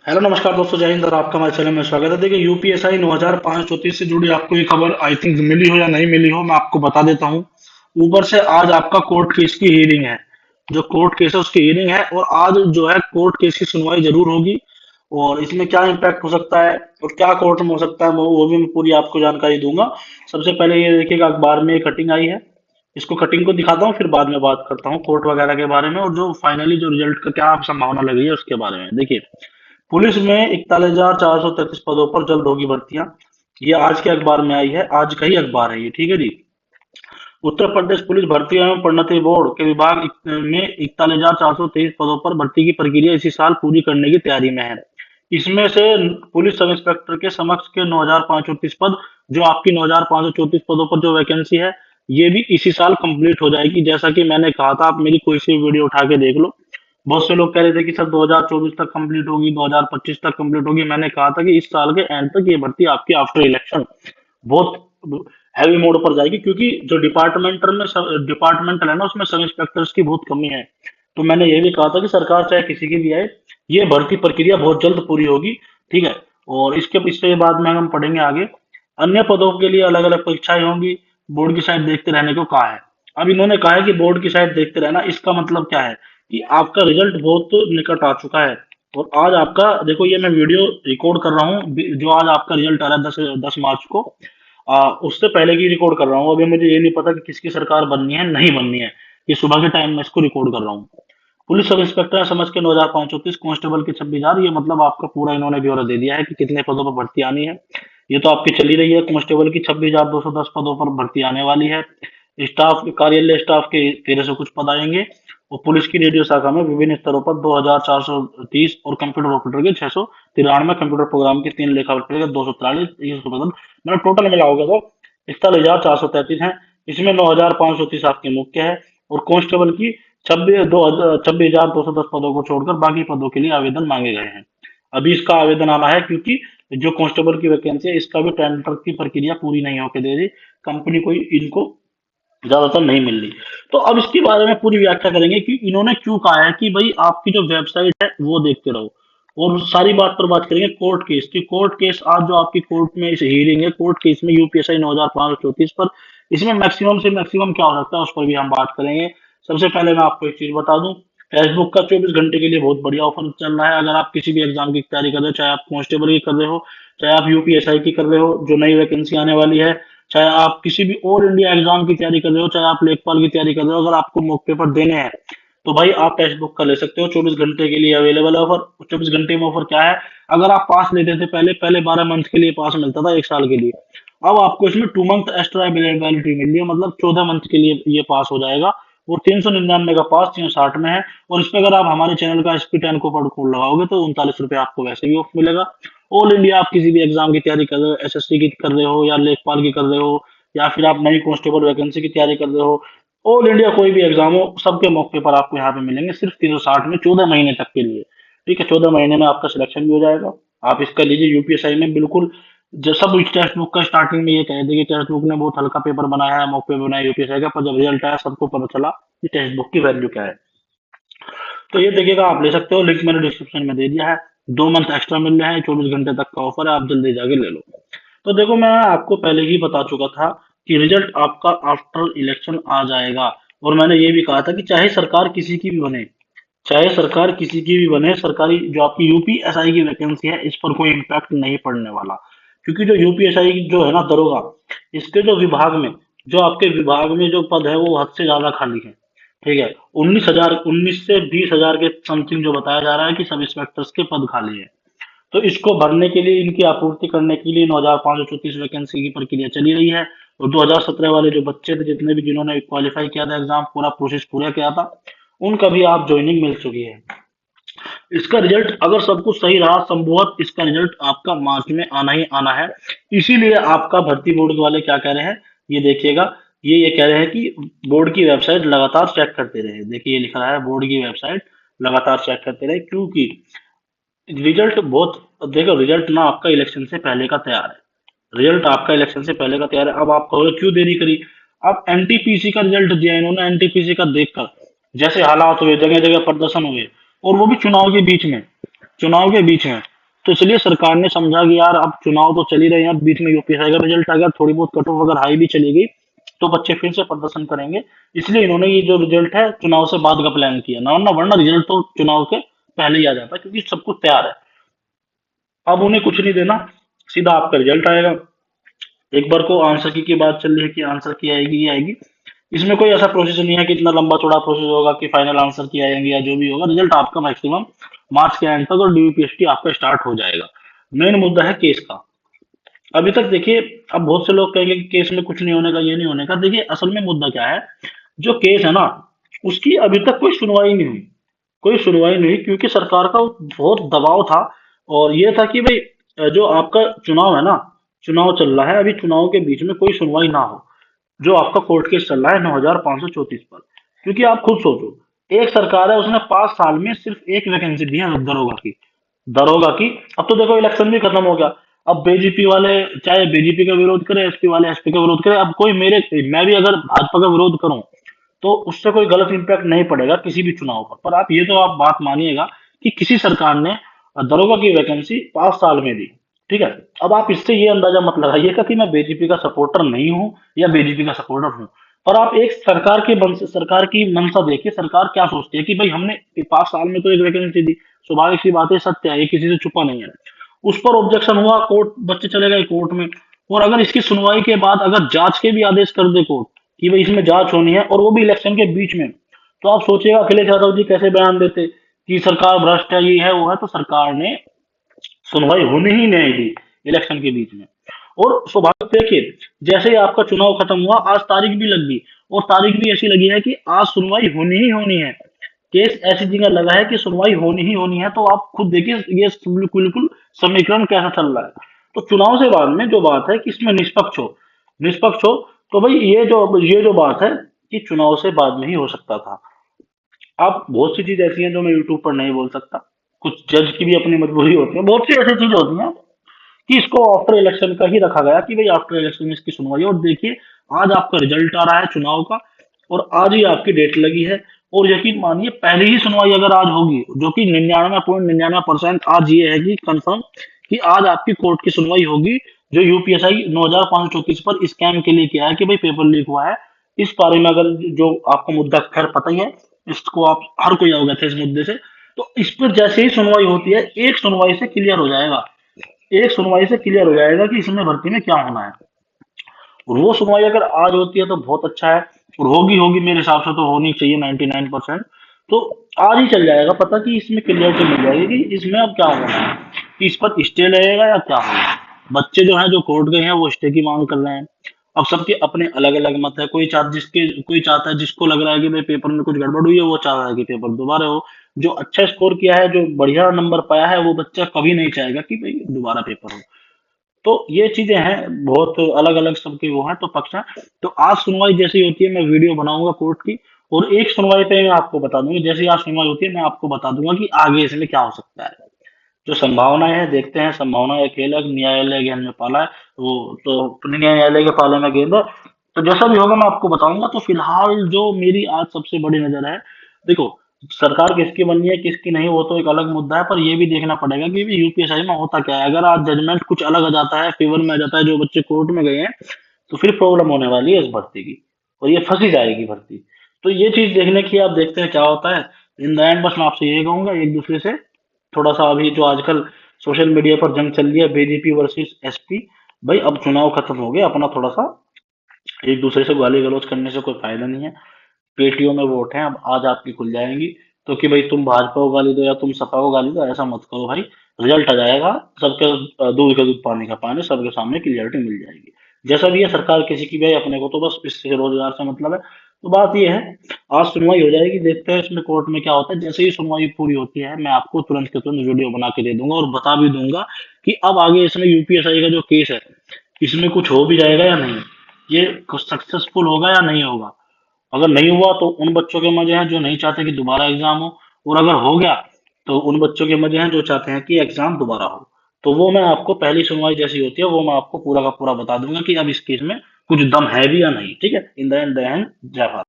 Hello नमस्कार दोस्तों, जय हिंद और आपका हमारे चैनल में स्वागत है। देखिए, यूपीएसआई 9534 से जुड़ी आपको ये खबर आई थिंक मिली हो या नहीं मिली हो, मैं आपको बता देता हूँ। ऊपर से आज आपका कोर्ट केस की हियरिंग है। जो कोर्ट केस है उसकी हियरिंग है, और आज जो है कोर्ट केस की सुनवाई जरूर होगी। और इसमें क्या इम्पैक्ट हो सकता है और क्या कोर्ट में हो सकता है, वो भी मैं पूरी आपको जानकारी दूंगा। सबसे पहले ये देखिएगा, अखबार में कटिंग आई है। इसको कटिंग को दिखाता हूँ, फिर बाद में बात करता हूँ कोर्ट वगैरह के बारे में, और जो फाइनली जो रिजल्ट का क्या संभावना लग रही है उसके बारे में। देखिए, पुलिस में 41,433 पदों पर जल्द होगी भर्तियां। ये आज के अखबार में आई है, आज का ही अखबार है ये, ठीक है जी। उत्तर प्रदेश पुलिस भर्ती एवं प्रोन्नति बोर्ड के विभाग में 41,423 पदों पर भर्ती की प्रक्रिया इसी साल पूरी करने की तैयारी में है। इसमें से पुलिस सब इंस्पेक्टर के समक्ष के 9,534 पद, जो आपकी 9,534 पदों पर जो वैकेंसी है, ये भी इसी साल कंप्लीट हो जाएगी। जैसा कि मैंने कहा था, आप मेरी कोई सी वीडियो उठा के देख लो। बहुत से लोग कह रहे थे कि सर 2024 तक कंप्लीट होगी, 2025 तक कंप्लीट होगी। मैंने कहा था कि इस साल के एंड तक ये भर्ती आपकी आफ्टर इलेक्शन बहुत हैवी मोड पर जाएगी, क्योंकि जो डिपार्टमेंटल है ना, उसमें सब इंस्पेक्टर्स की बहुत कमी है। तो मैंने ये भी कहा था कि सरकार चाहे किसी की भी आए, ये भर्ती प्रक्रिया बहुत जल्द पूरी होगी, ठीक है। और इसके बाद में हम पढ़ेंगे आगे। अन्य पदों के लिए अलग अलग परीक्षाएं होंगी, बोर्ड की साइड देखते रहने को कहा है। अब इन्होंने कहा है कि बोर्ड की साइड देखते रहना, इसका मतलब क्या है कि आपका रिजल्ट बहुत निकट आ चुका है। और आज आपका देखो, ये मैं वीडियो रिकॉर्ड कर रहा हूँ, जो आज आपका रिजल्ट आ रहा है 10 मार्च को। उससे पहले की रिकॉर्ड कर रहा हूँ। अभी मुझे ये नहीं पता कि किसकी सरकार बननी है नहीं बननी है। ये सुबह के टाइम में इसको रिकॉर्ड कर रहा हूँ। पुलिस सब इंस्पेक्टर समझ के 9,534, कांस्टेबल के 26,000। ये मतलब आपका पूरा इन्होंने ब्यौरा दे दिया है कि कितने पदों पर भर्ती आनी है। ये तो आपकी चली रही है, कांस्टेबल की 26,210 पदों पर भर्ती आने वाली है। स्टाफ, कार्यालय स्टाफ के 1300 कुछ पद आएंगे। और पुलिस की रेडियो शाखा में विभिन्न स्तरों पर 2,430, और कंप्यूटर ऑपरेटर के 693, कंप्यूटर प्रोग्राम के 3 लेखा ऑपरेटर के 243, ये पद मतलब टोटल मिलाओगे तो 41,433 है। इसमें 9,530 आपके मुख्य है, और कांस्टेबल की 26,210 पदों को छोड़कर बाकी पदों के लिए आवेदन मांगे गए हैं। अभी इसका आवेदन आना है, क्योंकि जो कांस्टेबल की वैकेंसी है, इसका भी टेंडर की प्रक्रिया पूरी नहीं होकर दे रही कंपनी, कोई इनको ज्यादातर नहीं मिल रही। तो अब इसके बारे में पूरी व्याख्या करेंगे कि इन्होंने क्यों कहा है कि भाई आपकी जो वेबसाइट है वो देखते रहो। और सारी बात पर बात करेंगे कोर्ट केस की। कोर्ट केस आज जो आपकी कोर्ट में इस हियरिंग है, कोर्ट केस में यूपीएसआई 9,534 पर, इसमें मैक्सिमम से मैक्सिमम क्या हो सकता है उस पर भी हम बात करेंगे। सबसे पहले मैं आपको एक चीज बता दूं, फेसबुक का 24 घंटे के लिए बहुत बढ़िया ऑफर चल रहा है। अगर आप किसी भी एग्जाम की तैयारी कर रहे हो, चाहे आप कांस्टेबल की कर रहे हो, चाहे आप यूपीएसआई की कर रहे हो जो नई वैकेंसी आने वाली है, चाहे आप किसी भी ऑल इंडिया एग्जाम की तैयारी कर रहे हो, चाहे आप लेखपाल की तैयारी कर रहे हो, अगर आपको मॉक पेपर देने हैं तो भाई आप टेक्स्ट बुक का ले सकते हो। 24 घंटे के लिए अवेलेबल है ऑफर। 24 घंटे में ऑफर क्या है, अगर आप पास लेते थे पहले पहले 12 मंथ के लिए पास मिलता था, 1 साल के लिए। अब आपको इसमें 2 मंथ एक्स्ट्रा वैलिडिटी मिल रही है, मतलब 14 मंथ के लिए ये पास हो जाएगा। वो 399 का पास 360 में है। और इस पे अगर आप हमारे चैनल का SP10 को कोड लगाओगे तो 39 रुपए आपको वैसे भी ऑफ मिलेगा। ऑल इंडिया आप किसी भी एग्जाम की तैयारी कर रहे हो, एसएससी की कर रहे हो या लेखपाल की कर रहे हो, या फिर आप नई कांस्टेबल वैकेंसी की तैयारी कर रहे हो, ऑल इंडिया कोई भी एग्जाम हो, सबके मौके पर आपको यहाँ पे मिलेंगे सिर्फ 360 में, 14 महीने तक के लिए। ठीक है, 14 महीने में आपका सिलेक्शन भी हो जाएगा। आप इसका लीजिए, यूपीएसआई में बिल्कुल जब सब टेक्स्ट बुक का स्टार्टिंग में ये कह थे कि टेक्स्ट बुक ने बहुत हल्का पेपर बनाया है, मॉक पेपर बनाया यूपीएसआई का, पर जब रिजल्ट आया सबको पता चला कि टेक्स्ट बुक की वैल्यू क्या है। तो ये देखिएगा, आप ले सकते हो, लिंक मैंने डिस्क्रिप्शन में दे दिया है। 2 मंथ एक्स्ट्रा मिल रहे हैं, 24 घंटे तक का ऑफर है, आप जल्दी जाके ले लो। तो देखो, मैं आपको पहले ही बता चुका था कि रिजल्ट आपका आफ्टर इलेक्शन आ जाएगा। और मैंने ये भी कहा था कि चाहे सरकार किसी की भी बने, चाहे सरकार किसी की भी बने, सरकारी जो आपकी यूपीएसआई की वैकेंसी है, इस पर कोई इम्पैक्ट नहीं पड़ने वाला। क्योंकि जो यूपीएसआई जो है ना दरोगा, इसके जो विभाग में, जो आपके विभाग में जो पद है वो हद से ज्यादा खाली है। ठीक है, 19 से 20 हजार के समथिंग जो बताया जा रहा है कि सब इंस्पेक्टर्स के पद खाली है। तो इसको भरने के लिए, इनकी आपूर्ति करने के लिए 9,534 वैकेंसी की प्रक्रिया चली रही है। और 2017 वाले जो बच्चे थे, जितने भी जिन्होंने क्वालिफाई किया था, एग्जाम पूरा प्रोसेस पूरा किया था, उनका भी आप ज्वाइनिंग मिल चुकी है। इसका रिजल्ट अगर सब कुछ सही रहा, संभवत इसका रिजल्ट आपका मार्च में आना ही आना है। इसीलिए आपका भर्ती बोर्ड वाले क्या कह रहे हैं, ये देखिएगा। ये कह रहे हैं कि बोर्ड की वेबसाइट लगातार चेक करते रहे। देखिए, ये लिख रहा है बोर्ड की वेबसाइट लगातार चेक करते रहे, क्योंकि रिजल्ट बहुत, देखो रिजल्ट ना आपका इलेक्शन से पहले का तैयार है। रिजल्ट आपका इलेक्शन से पहले का तैयार है। अब आप कहोगे क्यों देरी करी। अब एनटीपीसी का रिजल्ट दिया इन्होंने, एनटीपीसी का देखकर जैसे हालात हुए, जगह जगह प्रदर्शन हुए, और वो भी चुनाव के बीच में, चुनाव के बीच में। तो इसलिए सरकार ने समझा कि यार अब चुनाव तो चल ही रहे हैं, बीच में यूपीएससी का रिजल्ट आ गया, थोड़ी बहुत कट ऑफ अगर हाई भी चली गई तो बच्चे फिर से प्रदर्शन करेंगे। इसलिए इन्होंने ये जो रिजल्ट है चुनाव से बाद का प्लान किया ना, वरना वरना रिजल्ट तो चुनाव के पहले ही आ जाता क्योंकि सब कुछ तैयार है। अब उन्हें कुछ नहीं देना, सीधा आपका रिजल्ट आएगा। एक बार को आंसर की बात चल रही है कि आंसर की आएगी ये आएगी, इसमें कोई ऐसा प्रोसेस नहीं है कि इतना लंबा चौड़ा प्रोसेस होगा कि फाइनल आंसर की आएंगे या जो भी होगा, रिजल्ट आपका मैक्सिमम मार्च के एंड तक और डीयूपीएसटी आपका स्टार्ट हो जाएगा। मेन मुद्दा है केस का। अभी तक देखिए, अब बहुत से लोग कहेंगे कि केस में कुछ नहीं होने का, ये नहीं होने का। देखिए असल में मुद्दा क्या है, जो केस है ना उसकी अभी तक कोई सुनवाई नहीं हुई, कोई सुनवाई नहीं हुई क्योंकि सरकार का बहुत दबाव था। और ये था कि भाई जो आपका चुनाव है ना, चुनाव चल रहा है अभी, चुनाव के बीच में कोई सुनवाई ना हो। जो आपका कोर्ट केस चल रहा है 9534 पर, क्योंकि आप खुद सोचो, एक सरकार है उसने 5 साल में सिर्फ एक वैकेंसी दी है दरोगा की, दरोगा की। अब तो देखो इलेक्शन भी खत्म हो गया, अब बीजेपी वाले चाहे बीजेपी का विरोध करे, एसपी वाले एसपी का विरोध करे, अब कोई मेरे मैं भी अगर भाजपा का विरोध करूं तो उससे कोई गलत इंपैक्ट नहीं पड़ेगा किसी भी चुनाव पर। आप ये तो आप बात मानिएगा कि किसी सरकार ने दरोगा की वैकेंसी 5 साल में दी, ठीक है। अब आप इससे ये अंदाजा मत लगाइएगा कि मैं बीजेपी का सपोर्टर नहीं हूं या बीजेपी का सपोर्टर हूं, पर आप एक सरकार की मंशा देखिए, सरकार क्या सोचती है कि भाई हमने 5 साल में तो एक वैकेंसी दी, स्वाभाविक सी बात है, सत्य है, ये किसी से छुपा नहीं है। उस पर ऑब्जेक्शन हुआ, कोर्ट, बच्चे चले गए कोर्ट में, और अगर इसकी सुनवाई के बाद अगर जांच के भी आदेश कर दे कोर्ट कि भाई इसमें जांच होनी है और वो भी इलेक्शन के बीच में, तो आप सोचिएगा अखिलेश यादव जी कैसे बयान देते कि सरकार भ्रष्ट है, ये है वो है। तो सरकार ने सुनवाई होने ही नहीं दी इलेक्शन के बीच में। और स्वाभाविक देखिए, जैसे ही आपका चुनाव खत्म हुआ आज तारीख भी लग गई, और तारीख भी ऐसी लगी है कि आज सुनवाई होनी ही होनी है। केस ऐसी जगह लगा है कि सुनवाई होनी ही होनी है। तो आप खुद देखिए ये बिल्कुल समीकरण कैसा चल रहा है। तो चुनाव से बाद में जो बात है कि इसमें निष्पक्ष हो, निष्पक्ष हो, तो भाई ये जो बात है कि चुनाव से बाद में ही हो सकता था। अब बहुत सी चीज ऐसी हैं जो मैं यूट्यूब पर नहीं बोल सकता, कुछ जज की भी अपनी मजबूरी होती है, बहुत सी ऐसी चीज होती हैं कि इसको आफ्टर इलेक्शन का ही रखा गया कि भाई आफ्टर इलेक्शन में इसकी सुनवाई हो। और देखिए आज आपका रिजल्ट आ रहा है चुनाव का, और आज ही आपकी डेट लगी है। और यकीन मानिए पहली ही सुनवाई अगर आज होगी, जो कि 99.99% आज ये है कि कंफर्म कि आज आपकी कोर्ट की सुनवाई होगी, जो यूपीएसआई 9534 पर स्कैम के लिए किया है कि भाई पेपर लीक हुआ है। इस बारे में अगर जो आपको मुद्दा खैर पता ही है, इसको आप हर कोई अवगत है इस मुद्दे से। तो इस पर जैसे ही सुनवाई होती है, एक सुनवाई से क्लियर हो जाएगा, एक सुनवाई से क्लियर हो जाएगा कि इसमें भर्ती में क्या होना है। और वो सुनवाई अगर आज होती है तो बहुत अच्छा है, और होगी होगी मेरे हिसाब से तो होनी चाहिए 99%। तो आज ही चल जाएगा पता कि इसमें क्लियरिटी मिल जाएगी कि इसमें अब क्या होना है, कि इस पर स्टे लगेगा या क्या होगा। बच्चे जो हैं जो कोर्ट गए हैं वो स्टे की मांग कर रहे हैं। अब सबके अपने अलग अलग मत है, कोई चाहता है, जिसको लग रहा है कि भाई पेपर में कुछ गड़बड़ हुई है वो चाह रहा है कि पेपर दोबारा हो। जो अच्छा स्कोर किया है, जो बढ़िया नंबर पाया है, वो बच्चा कभी नहीं चाहेगा कि भाई दोबारा पेपर हो। तो ये चीजें हैं, बहुत अलग अलग सबके वो हैं तो पक्ष हैं। तो आज सुनवाई जैसी होती है मैं वीडियो बनाऊंगा कोर्ट की, और एक सुनवाई पे मैं आपको बता दूंगा, जैसे ही आज सुनवाई होती है मैं आपको बता दूंगा कि आगे इसमें क्या हो सकता है। जो संभावनाएं हैं देखते हैं, संभावना एक खेल है, न्यायालय ज्ञान में पाला है वो, तो अपने न्यायालय के पाले में गेंद है। तो जैसा भी होगा मैं आपको बताऊंगा। तो फिलहाल जो मेरी आज सबसे बड़ी नजर है, देखो सरकार किसकी बननी है किसकी नहीं वो तो एक अलग मुद्दा है, पर ये भी देखना पड़ेगा कि यूपीएससी में होता क्या है। अगर आज जजमेंट कुछ अलग आ जाता है, फेवर में आ जाता है जो बच्चे कोर्ट में गए हैं, तो फिर प्रॉब्लम होने वाली है इस भर्ती की, और ये फंसी जाएगी भर्ती। तो ये चीज देखने की, आप देखते हैं क्या होता है। इन द एंड बस मैं आपसे यही कहूंगा, एक दूसरे से थोड़ा सा, अभी जो आजकल सोशल मीडिया पर जंग चल रही है बीजेपी वर्सेस एसपी, भाई अब चुनाव खत्म हो गया, अपना थोड़ा सा एक दूसरे से गाली गलौज करने से कोई फायदा नहीं है। पेटियों में वोट हैं, अब आज आपकी खुल जाएंगी। तो कि भाई तुम भाजपा को गाली दो या तुम सपा को गाली दो, ऐसा मत करो भाई। रिजल्ट आ जाएगा, सबके दूध का दूध पानी का पानी, सबके सामने क्लियरिटी मिल जाएगी। जैसा भी है सरकार किसी की भी है, अपने को तो बस इससे रोजगार से मतलब है। तो बात ये है, आज सुनवाई हो जाएगी, देखते हैं इसमें कोर्ट में क्या होता है। जैसे ही सुनवाई पूरी होती है मैं आपको तुरंत के तुरंत वीडियो बना के दे दूंगा और बता भी दूंगा कि अब आगे इसमें यूपीएसआई का जो केस है इसमें कुछ हो भी जाएगा या नहीं, ये सक्सेसफुल होगा या नहीं होगा। अगर नहीं हुआ तो उन बच्चों के मजे हैं जो नहीं चाहते कि दोबारा एग्जाम हो, और अगर हो गया तो उन बच्चों के मजे हैं जो चाहते हैं कि एग्जाम दोबारा हो। तो वो मैं आपको पहली सुनवाई जैसी होती है वो मैं आपको पूरा का पूरा बता दूंगा कि अब इस केस में कुछ दम है भी या नहीं। ठीक है, इन द एंड जय भारत।